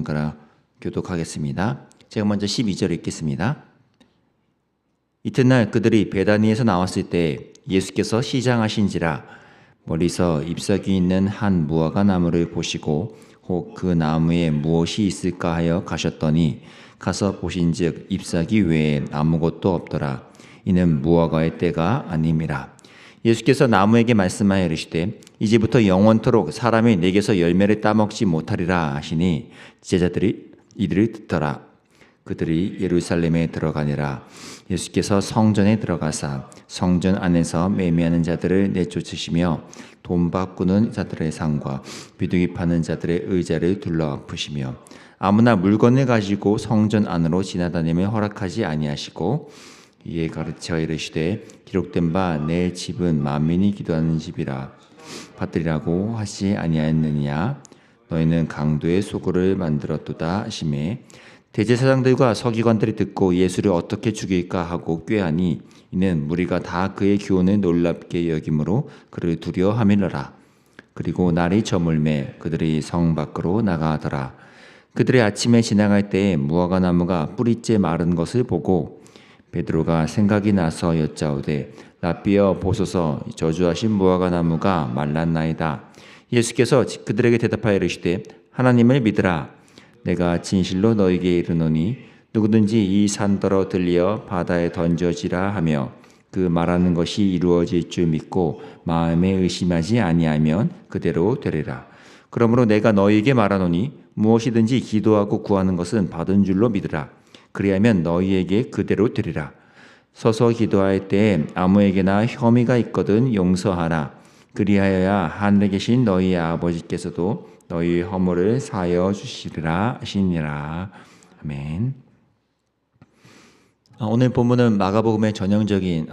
번갈아 교독하겠습니다. 제가 먼저 12절 읽겠습니다. 이튿날 그들이 베다니에서 나왔을 때 예수께서 시장하신지라 멀리서 잎사귀 있는 한 무화과 나무를 보시고 혹 그 나무에 무엇이 있을까 하여 가셨더니 가서 보신즉 잎사귀 외에 아무것도 없더라. 이는 무화과의 때가 아님이라. 예수께서 나무에게 말씀하여 이르시되 이제부터 영원토록 사람이 내게서 열매를 따먹지 못하리라 하시니 제자들이 이들을 듣더라. 그들이 예루살렘에 들어가니라. 예수께서 성전에 들어가사 성전 안에서 매매하는 자들을 내쫓으시며 돈 바꾸는 자들의 상과 비둘기 파는 자들의 의자를 둘러엎으시며 아무나 물건을 가지고 성전 안으로 지나다님을 허락하지 아니하시고 이에 가르쳐 이르시되 기록된 바 내 집은 만민이 기도하는 집이라 받으리라고 하지 아니하였느냐. 너희는 강도의 소굴을 만들었도다 하시매 대제사장들과 서기관들이 듣고 예수를 어떻게 죽일까 하고 꾀하니 이는 무리가 다 그의 교훈을 놀랍게 여김으로 그를 두려워하밀러라. 그리고 날이 저물매 그들이 성 밖으로 나가더라. 그들이 아침에 지나갈 때에 무화과 나무가 뿌리째 마른 것을 보고 베드로가 생각이 나서 여짜오되 라삐여 보소서 저주하신 무화과 나무가 말랐나이다. 예수께서 그들에게 대답하여 이르시되 하나님을 믿으라. 내가 진실로 너에게 이르노니 누구든지 이 산더러 들리어 바다에 던져지라 하며 그 말하는 것이 이루어질 줄 믿고 마음에 의심하지 아니하면 그대로 되리라. 그러므로 내가 너희에게 말하노니 무엇이든지 기도하고 구하는 것은 받은 줄로 믿으라. 그리하면 너희에게 그대로 되리라. 서서 기도할 때에 아무에게나 혐의가 있거든 용서하라. 그리하여야 하늘에 계신 너희 아버지께서도 너희 허물을 사하여 주시리라 하시니라. 아멘. 오늘 본문은 마가복음의 전형적인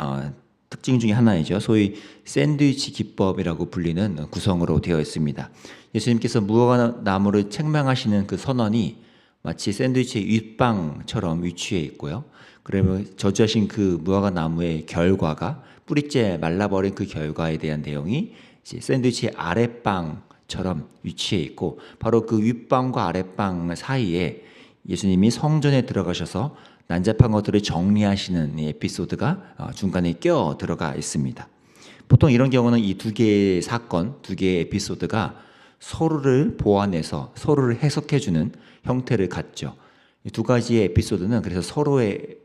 특징 중에 하나이죠. 소위 샌드위치 기법이라고 불리는 구성으로 되어 있습니다. 예수님께서 무화과 나무를 책망하시는 그 선언이 마치 샌드위치의 윗방처럼 위치해 있고요. 그러면 저주하신 그 무화과 나무의 결과가 뿌리째 말라버린 그 결과에 대한 내용이 이제 샌드위치의 아랫방처럼 위치해 있고 바로 그 윗방과 아랫방 사이에 예수님이 성전에 들어가셔서 난잡한 것들을 정리하시는 이 에피소드가 중간에 껴 들어가 있습니다. 보통 이런 경우는 이 두 개의 사건, 두 개의 에피소드가 서로를 보완해서 서로를 해석해주는 형태를 갖죠. 이 두 가지의 에피소드는 그래서 서로의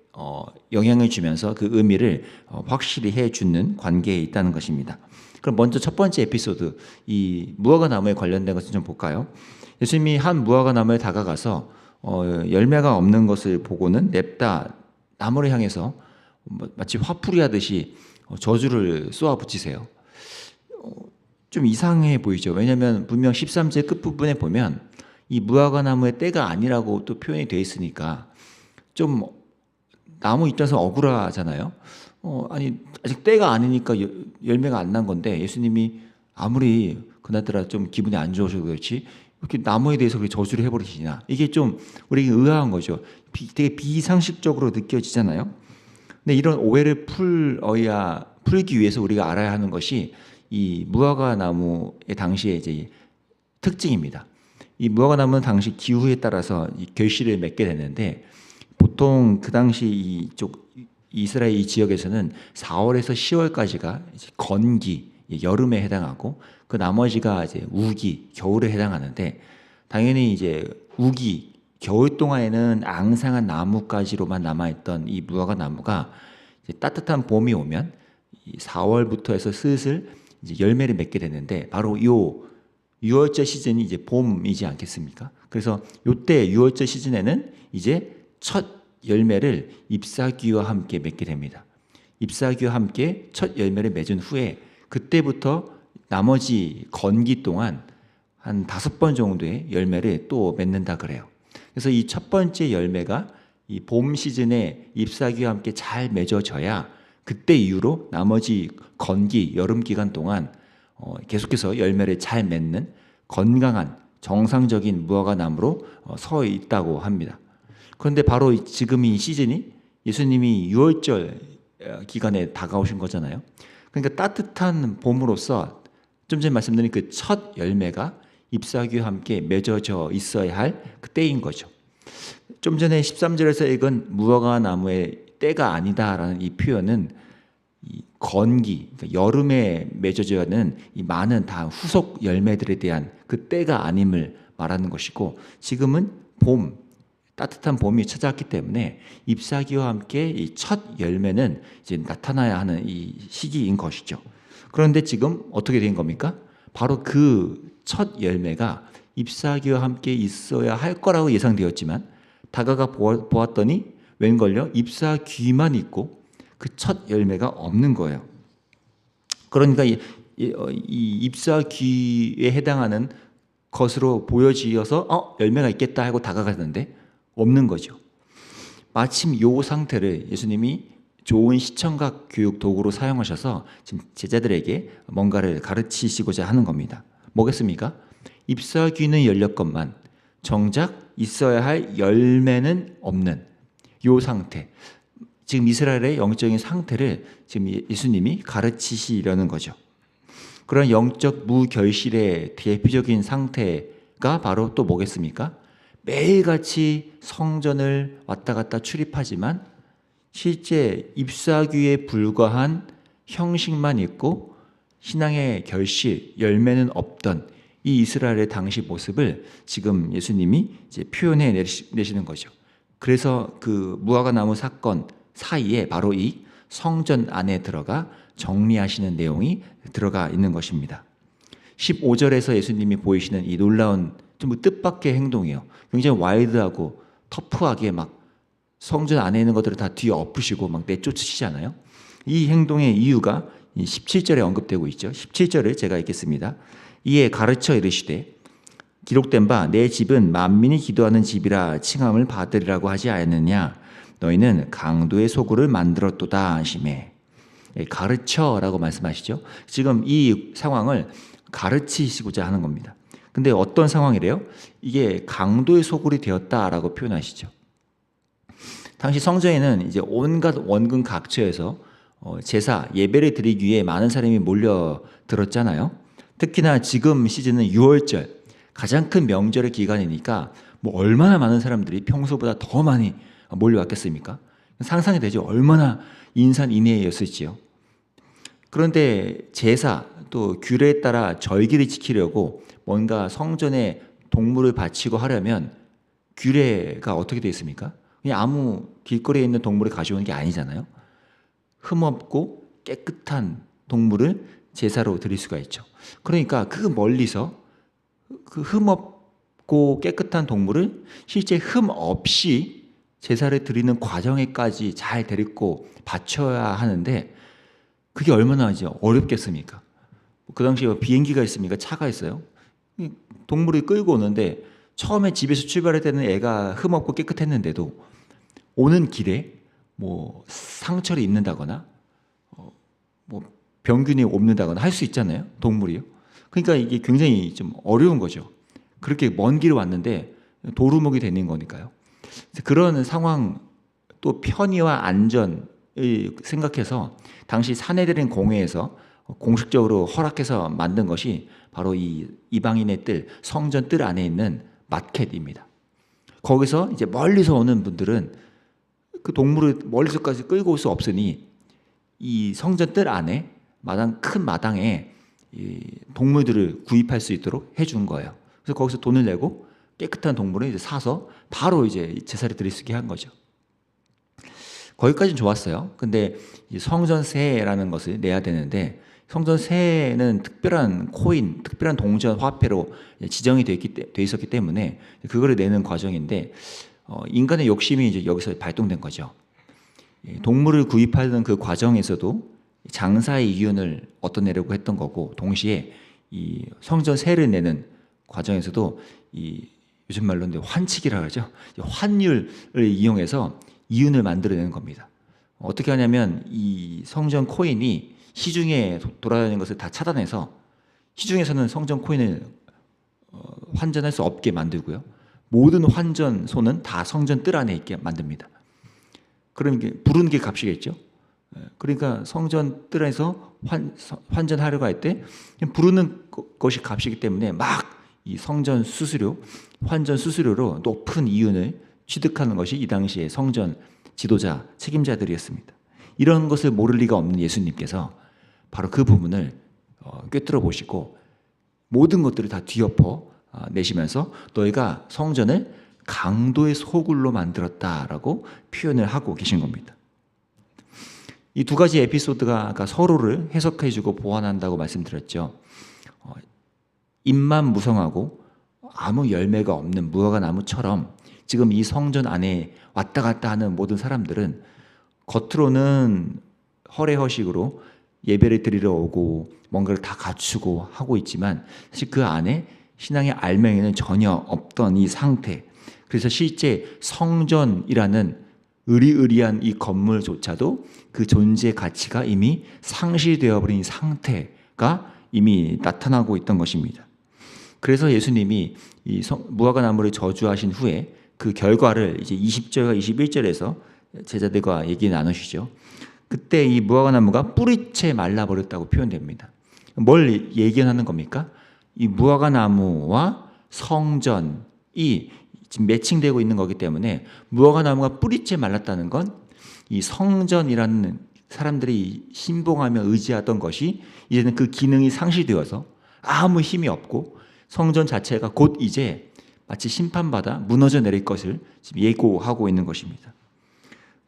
영향을 주면서 그 의미를 확실히 해주는 관계에 있다는 것입니다. 그럼 먼저 첫 번째 에피소드, 이 무화과 나무에 관련된 것을 좀 볼까요? 예수님이 한 무화과 나무에 다가가서 열매가 없는 것을 보고는 냅다 나무를 향해서 마치 화풀이 하듯이 저주를 쏘아 붙이세요. 좀 이상해 보이죠. 왜냐하면 분명 13절 끝부분에 보면 이 무화과 나무의 때가 아니라고 또 표현이 되어 있으니까 좀 나무 입장에서 억울하잖아요. 아니 아직 때가 아니니까 열매가 안 난 건데 예수님이 아무리 그나저나 좀 기분이 안 좋으셔서 그렇지 이렇게 나무에 대해서 그렇게 저주를 해버리시나. 이게 좀 우리에게 의아한 거죠. 되게 비상식적으로 느껴지잖아요. 근데 이런 오해를 풀기 위해서 우리가 알아야 하는 것이 이 무화과 나무의 당시의 이제 특징입니다. 이 무화과 나무는 당시 기후에 따라서 이 결실을 맺게 되는데 보통 그 당시 이쪽 이스라엘 이 지역에서는 4월에서 10월까지가 건기, 여름에 해당하고 그 나머지가 이제 우기, 겨울에 해당하는데 당연히 이제 우기, 겨울 동안에는 앙상한 나뭇가지로만 남아있던 이 무화과 나무가 이제 따뜻한 봄이 오면 4월부터 해서 슬슬 이제 열매를 맺게 되는데 바로 요 6월절 시즌이 이제 봄이지 않겠습니까? 그래서 요때 6월절 시즌에는 이제 첫 열매를 잎사귀와 함께 맺게 됩니다. 잎사귀와 함께 첫 열매를 맺은 후에 그때부터 나머지 건기 동안 한 5번 정도의 열매를 또 맺는다 그래요. 그래서 이 첫 번째 열매가 이 봄 시즌에 잎사귀와 함께 잘 맺어져야 그때 이후로 나머지 건기, 여름 기간 동안 계속해서 열매를 잘 맺는 건강한 정상적인 무화과 나무로 서 있다고 합니다. 그런데 바로 지금 이 시즌이 예수님이 6월절 기간에 다가오신 거잖아요. 그러니까 따뜻한 봄으로서 좀 전에 말씀드린 그 첫 열매가 잎사귀와 함께 맺어져 있어야 할 그 때인 거죠. 좀 전에 13절에서 읽은 무화과 나무의 때가 아니다라는 이 표현은 이 건기, 그러니까 여름에 맺어져야 하는 이 많은 다 후속 열매들에 대한 그 때가 아님을 말하는 것이고, 지금은 봄, 따뜻한 봄이 찾아왔기 때문에 잎사귀와 함께 이 첫 열매는 이제 나타나야 하는 이 시기인 것이죠. 그런데 지금 어떻게 된 겁니까? 바로 그 첫 열매가 잎사귀와 함께 있어야 할 거라고 예상되었지만 다가가 보았더니 웬걸요? 잎사귀만 있고 그 첫 열매가 없는 거예요. 그러니까 이 잎사귀에 해당하는 것으로 보여지어서 열매가 있겠다 하고 다가갔는데 없는 거죠. 마침 이 상태를 예수님이 좋은 시청각 교육 도구로 사용하셔서 지금 제자들에게 뭔가를 가르치시고자 하는 겁니다. 뭐겠습니까? 잎사귀는 열렸건만 정작 있어야 할 열매는 없는 이 상태. 지금 이스라엘의 영적인 상태를 지금 예수님이 가르치시려는 거죠. 그런 영적 무결실의 대표적인 상태가 바로 또 뭐겠습니까? 매일같이 성전을 왔다 갔다 출입하지만 실제 잎사귀에 불과한 형식만 있고 신앙의 결실, 열매는 없던 이 이스라엘의 당시 모습을 지금 예수님이 이제 표현해 내시는 거죠. 그래서 그 무화과 나무 사건 사이에 바로 이 성전 안에 들어가 정리하시는 내용이 들어가 있는 것입니다. 15절에서 예수님이 보이시는 이 놀라운 좀 뜻밖의 행동이에요. 굉장히 와일드하고 터프하게 막 성전 안에 있는 것들을 다 뒤엎으시고 막 내쫓으시잖아요. 이 행동의 이유가 17절에 언급되고 있죠. 17절을 제가 읽겠습니다. 이에 가르쳐 이르시되 기록된 바 내 집은 만민이 기도하는 집이라 칭함을 받으리라고 하지 않느냐. 너희는 강도의 소굴을 만들었도다 하시매. 가르쳐라고 말씀하시죠. 지금 이 상황을 가르치시고자 하는 겁니다. 근데 어떤 상황이래요? 이게 강도의 소굴이 되었다라고 표현하시죠. 당시 성전에는 이제 온갖 원근 각처에서 제사, 예배를 드리기 위해 많은 사람이 몰려들었잖아요. 특히나 지금 시즌은 6월절, 가장 큰 명절의 기간이니까 뭐 얼마나 많은 사람들이 평소보다 더 많이 몰려왔겠습니까? 상상이 되죠. 얼마나 인산인해였을지요. 그런데 제사 또 규례에 따라 절기를 지키려고 뭔가 성전에 동물을 바치고 하려면 규례가 어떻게 되어 있습니까? 그냥 아무 길거리에 있는 동물을 가져오는 게 아니잖아요. 흠없고 깨끗한 동물을 제사로 드릴 수가 있죠. 그러니까 그 멀리서 그 흠없고 깨끗한 동물을 실제 흠 없이 제사를 드리는 과정에까지 잘 데리고 바쳐야 하는데 그게 얼마나 이제 어렵겠습니까? 그 당시에 비행기가 있습니까? 차가 있어요? 동물이 끌고 오는데 처음에 집에서 출발할 때는 애가 흠없고 깨끗했는데도 오는 길에 뭐 상처를 입는다거나 뭐 병균이 옮는다거나 할 수 있잖아요. 동물이요. 그러니까 이게 굉장히 좀 어려운 거죠. 그렇게 먼 길을 왔는데 도루묵이 되는 거니까요. 그런 상황 또 편의와 안전을 생각해서 당시 사내들인 공회에서 공식적으로 허락해서 만든 것이 바로 이 이방인의 뜰, 성전 뜰 안에 있는 마켓입니다. 거기서 이제 멀리서 오는 분들은 그 동물을 멀리서까지 끌고 올 수 없으니 이 성전 뜰 안에 큰 마당에 이 동물들을 구입할 수 있도록 해준 거예요. 그래서 거기서 돈을 내고 깨끗한 동물을 이제 사서 바로 이제 제사를 드릴 수 있게 한 거죠. 거기까지는 좋았어요. 근데 성전세라는 것을 내야 되는데 성전세는 특별한 코인, 특별한 동전 화폐로 지정이 돼 있었기 때문에 그거를 내는 과정인데 인간의 욕심이 이제 여기서 발동된 거죠. 동물을 구입하는 그 과정에서도 장사의 이윤을 얻어내려고 했던 거고 동시에 이 성전세를 내는 과정에서도 이 요즘 말로 환칙이라 하죠. 환율을 이용해서 이윤을 만들어내는 겁니다. 어떻게 하냐면 이 성전 코인이 시중에 돌아다니는 것을 다 차단해서 시중에서는 성전 코인을 환전할 수 없게 만들고요. 모든 환전소는 다 성전 뜰 안에 있게 만듭니다. 그럼 이게 부르는 게 값이겠죠. 그러니까 성전 뜰에서 환전하려고 할 때 부르는 것이 값이기 때문에 막 이 성전 수수료, 환전 수수료로 높은 이윤을 취득하는 것이 이 당시의 성전 지도자, 책임자들이었습니다. 이런 것을 모를 리가 없는 예수님께서 바로 그 부분을 꿰뚫어 보시고 모든 것들을 다 뒤엎어 내시면서 너희가 성전을 강도의 소굴로 만들었다라고 표현을 하고 계신 겁니다. 이 두 가지 에피소드가 아까 서로를 해석해주고 보완한다고 말씀드렸죠. 입만 무성하고 아무 열매가 없는 무화과 나무처럼 지금 이 성전 안에 왔다 갔다 하는 모든 사람들은 겉으로는 허례허식으로 예배를 드리러 오고 뭔가를 다 갖추고 하고 있지만 사실 그 안에 신앙의 알맹이는 전혀 없던 이 상태. 그래서 실제 성전이라는 으리으리한 이 건물조차도 그 존재 가치가 이미 상실되어 버린 상태가 이미 나타나고 있던 것입니다. 그래서 예수님이 이 무화과 나무를 저주하신 후에 그 결과를 이제 20절과 21절에서 제자들과 얘기 나누시죠. 그때 이 무화과 나무가 뿌리채 말라버렸다고 표현됩니다. 뭘 예견하는 겁니까? 이 무화과 나무와 성전이 지금 매칭되고 있는 거기 때문에 무화과 나무가 뿌리채 말랐다는 건 이 성전이라는 사람들이 신봉하며 의지하던 것이 이제는 그 기능이 상실되어서 아무 힘이 없고 성전 자체가 곧 이제 마치 심판받아 무너져 내릴 것을 지금 예고하고 있는 것입니다.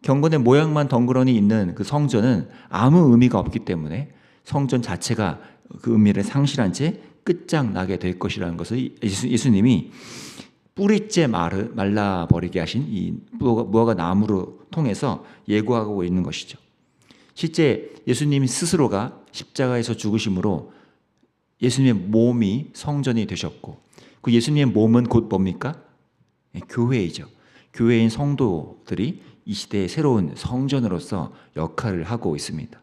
경건의 모양만 덩그러니 있는 그 성전은 아무 의미가 없기 때문에 성전 자체가 그 의미를 상실한 채 끝장나게 될 것이라는 것을 예수님이 뿌리째 말라버리게 하신 이 무화과 나무로 통해서 예고하고 있는 것이죠. 실제 예수님 스스로가 십자가에서 죽으심으로 예수님의 몸이 성전이 되셨고 그 예수님의 몸은 곧 뭡니까? 교회이죠. 교회인 성도들이 이 시대의 새로운 성전으로서 역할을 하고 있습니다.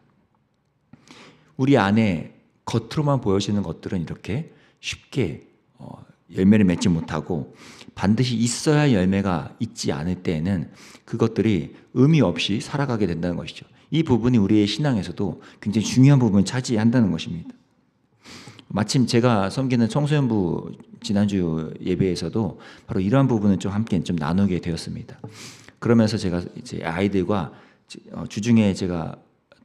우리 안에 겉으로만 보여지는 것들은 이렇게 쉽게 열매를 맺지 못하고 반드시 있어야 열매가 있지 않을 때에는 그것들이 의미 없이 살아가게 된다는 것이죠. 이 부분이 우리의 신앙에서도 굉장히 중요한 부분을 차지한다는 것입니다. 마침 제가 섬기는 청소년부 지난주 예배에서도 바로 이러한 부분을 좀 함께 좀 나누게 되었습니다. 그러면서 제가 이제 아이들과 주중에 제가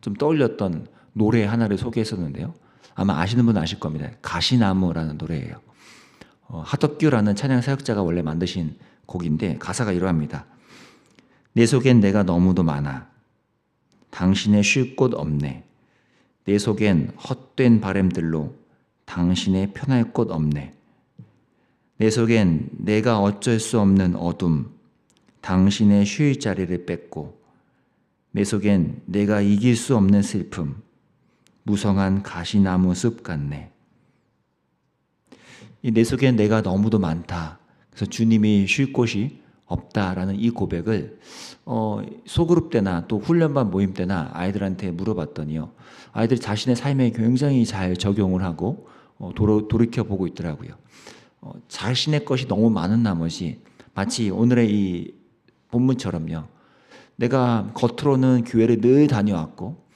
좀 떠올렸던 노래 하나를 소개했었는데요. 아마 아시는 분은 아실 겁니다. 가시나무라는 노래예요. 하덕규라는 찬양 사역자가 원래 만드신 곡인데 가사가 이러합니다. 내 속엔 내가 너무도 많아. 당신의 쉴 곳 없네. 내 속엔 헛된 바램들로 당신의 편할 곳 없네. 내 속엔 내가 어쩔 수 없는 어둠, 당신의 쉴 자리를 뺏고 내 속엔 내가 이길 수 없는 슬픔, 무성한 가시나무 숲 같네. 내 속엔 내가 너무도 많다. 그래서 주님이 쉴 곳이 없다라는 이 고백을 소그룹 때나 또 훈련반 모임 때나 아이들한테 물어봤더니요. 아이들이 자신의 삶에 굉장히 잘 적용을 하고 돌이켜보고 있더라고요. 자신의 것이 너무 많은 나머지 마치 오늘의 이 본문처럼요. 내가 겉으로는 교회를 늘 다녀왔고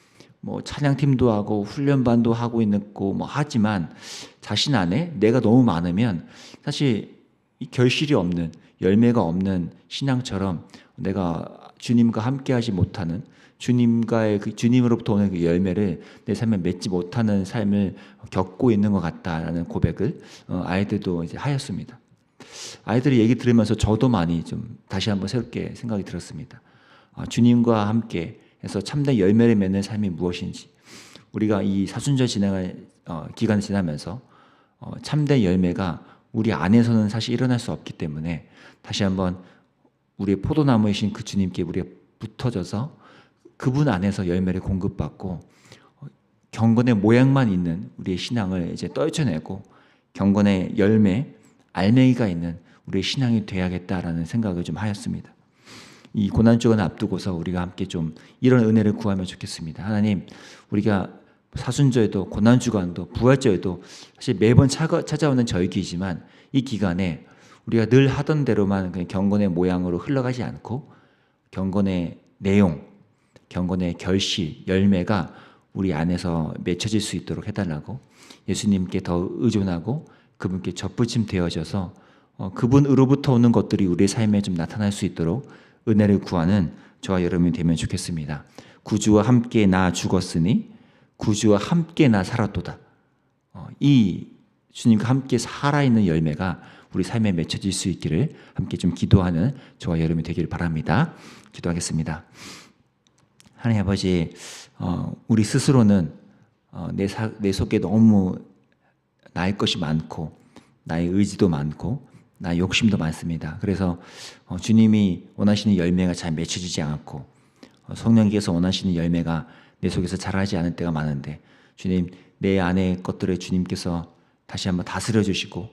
찬양팀도 하고 훈련반도 하고 있고 하지만 자신 안에 내가 너무 많으면 사실 이 결실이 없는 열매가 없는 신앙처럼 내가 주님과 함께하지 못하는 주님과의 주님으로부터 오는 그 열매를 내 삶에 맺지 못하는 삶을 겪고 있는 것 같다라는 고백을 아이들도 이제 하였습니다. 아이들이 얘기 들으면서 저도 많이 좀 다시 한번 새롭게 생각이 들었습니다. 주님과 함께 해서 참된 열매를 맺는 삶이 무엇인지 우리가 이 사순절 기간을 지나면서 참된 열매가 우리 안에서는 사실 일어날 수 없기 때문에 다시 한번 우리의 포도나무이신 그 주님께 우리가 붙어져서 그분 안에서 열매를 공급받고 경건의 모양만 있는 우리의 신앙을 이제 떨쳐내고 경건의 열매, 알맹이가 있는 우리의 신앙이 돼야겠다라는 생각을 좀 하였습니다. 이 고난주간 앞두고서 우리가 함께 좀 이런 은혜를 구하면 좋겠습니다. 하나님, 우리가 사순절도 고난주간도 부활절도 사실 매번 찾아오는 절기이지만 이 기간에 우리가 늘 하던 대로만 그냥 경건의 모양으로 흘러가지 않고 경건의 내용, 경건의 결실, 열매가 우리 안에서 맺혀질 수 있도록 해달라고 예수님께 더 의존하고 그분께 접붙임 되어져서 그분으로부터 오는 것들이 우리의 삶에 좀 나타날 수 있도록 은혜를 구하는 저와 여러분이 되면 좋겠습니다. 구주와 함께 나 죽었으니 구주와 함께 나 살았도다. 이 주님과 함께 살아있는 열매가 우리 삶에 맺혀질 수 있기를 함께 좀 기도하는 저와 여러분이 되기를 바랍니다. 기도하겠습니다. 하나님 아버지, 우리 스스로는 내 속에 너무 나의 것이 많고 나의 의지도 많고 나의 욕심도 많습니다. 그래서 주님이 원하시는 열매가 잘 맺혀지지 않고 성령께서 원하시는 열매가 내 속에서 자라지 않을 때가 많은데, 주님, 내 안의 것들을 주님께서 다시 한번 다스려 주시고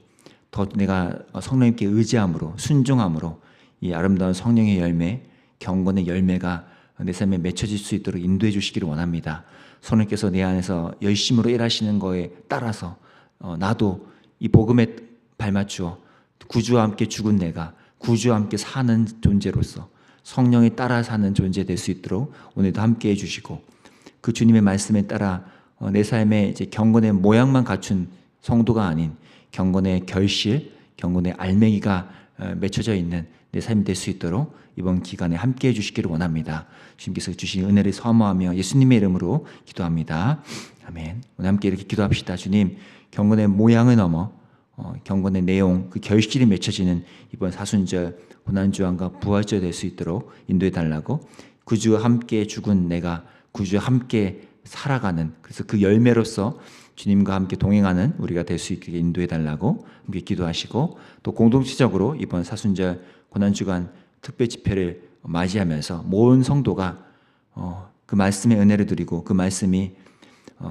더 내가 성령님께 의지함으로 순종함으로 이 아름다운 성령의 열매, 경건의 열매가 내 삶에 맺혀질 수 있도록 인도해 주시기를 원합니다. 성령께서 내 안에서 열심으로 일하시는 거에 따라서 나도 이 복음에 발맞추어 구주와 함께 죽은 내가 구주와 함께 사는 존재로서 성령에 따라 사는 존재 될 수 있도록 오늘도 함께 해주시고, 그 주님의 말씀에 따라 내 삶에 이제 경건의 모양만 갖춘 성도가 아닌 경건의 결실, 경건의 알맹이가 맺혀져 있는 내 삶이 될 수 있도록 이번 기간에 함께 해주시기를 원합니다. 주님께서 주신 은혜를 사모하며 예수님의 이름으로 기도합니다. 아멘. 오늘 함께 이렇게 기도합시다. 주님, 경건의 모양을 넘어 경건의 내용, 그 결실이 맺혀지는 이번 사순절, 고난주안과 부활절 될 수 있도록 인도해 달라고, 구주와 함께 죽은 내가 구주와 함께 살아가는, 그래서 그 열매로서 주님과 함께 동행하는 우리가 될 수 있게 인도해 달라고 함께 기도하시고, 또 공동체적으로 이번 사순절 고난주간 특별 집회를 맞이하면서 모든 성도가 그 말씀의 은혜를 드리고, 그 말씀이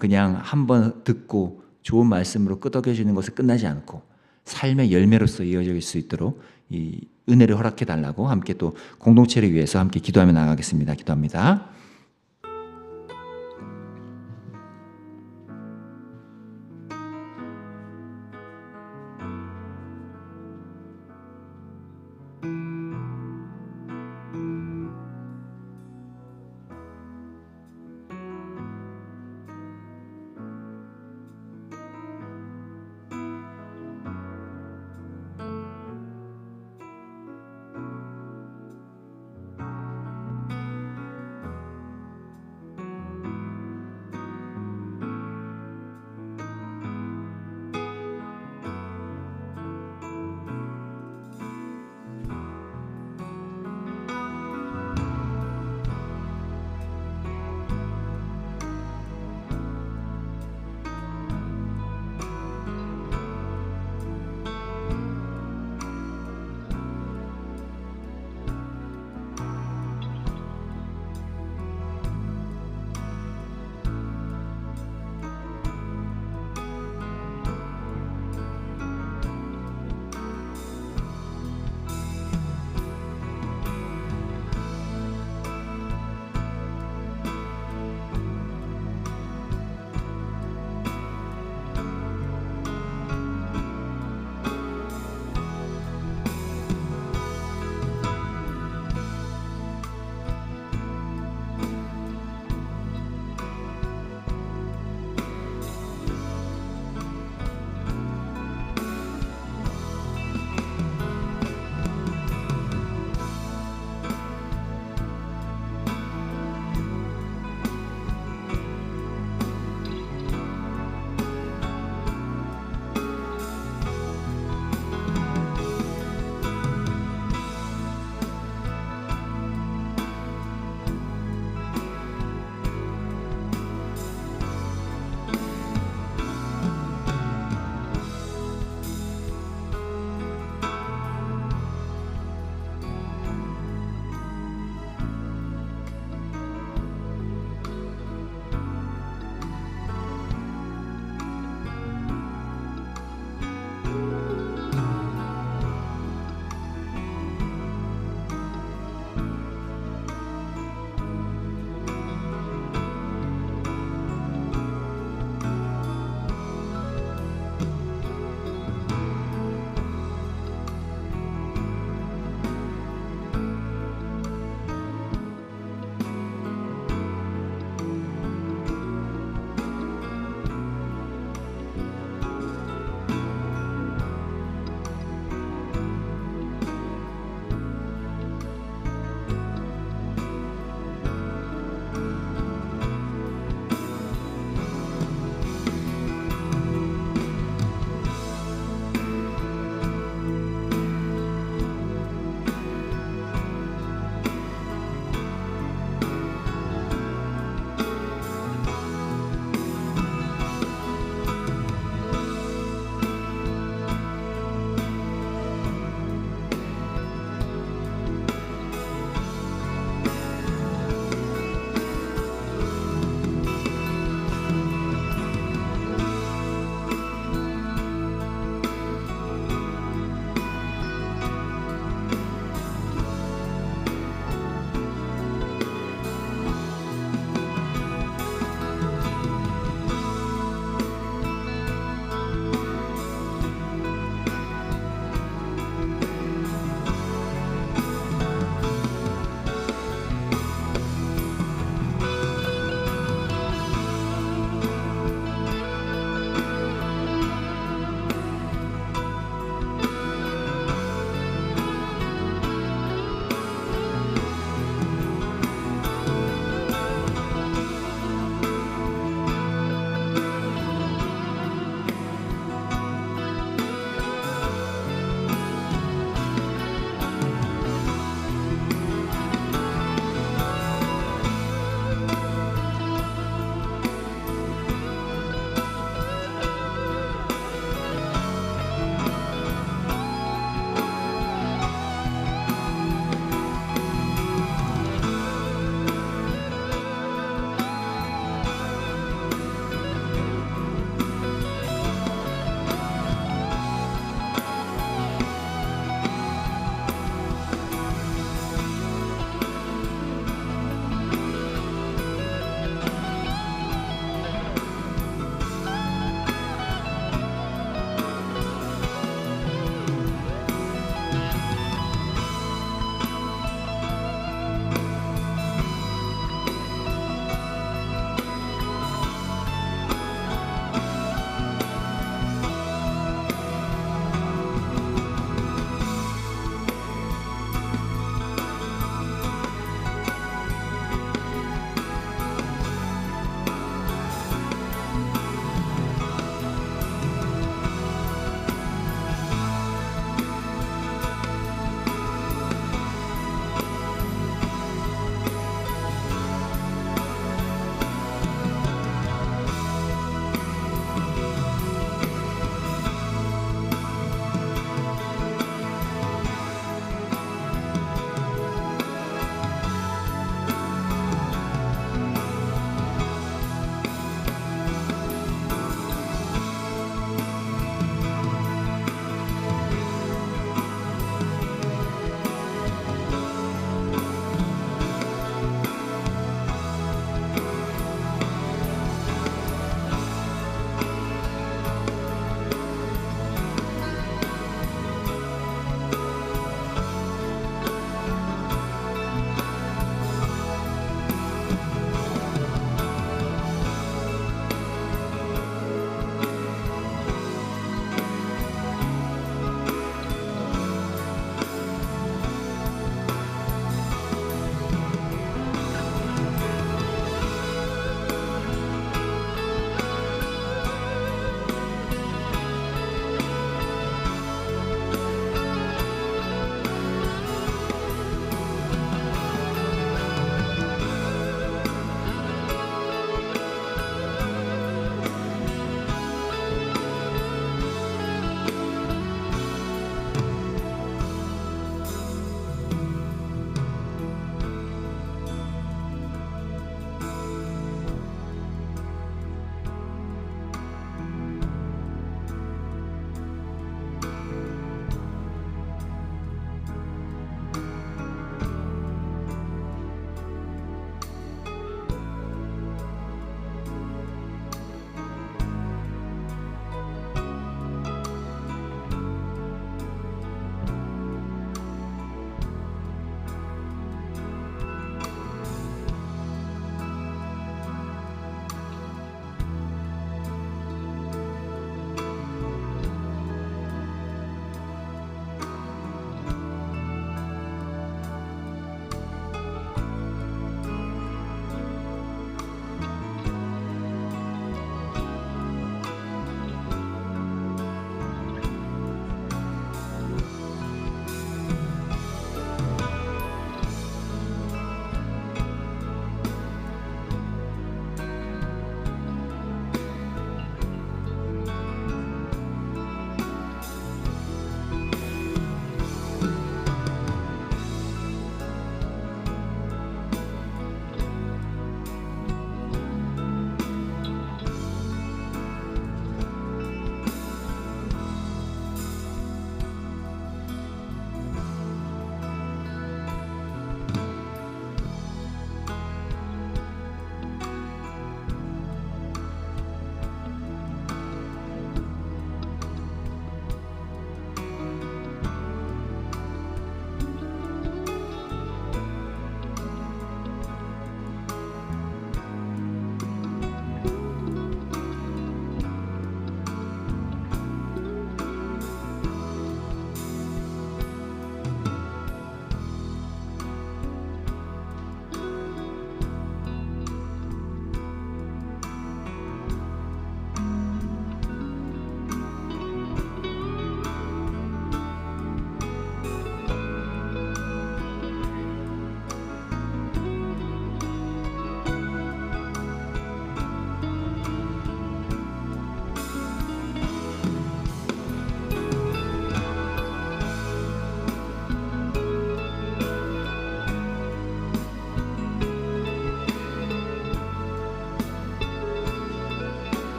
그냥 한번 듣고 좋은 말씀으로 끄덕여지는 것에 끝나지 않고 삶의 열매로서 이어질 수 있도록 이 은혜를 허락해 달라고 함께 또 공동체를 위해서 함께 기도하며 나가겠습니다. 기도합니다.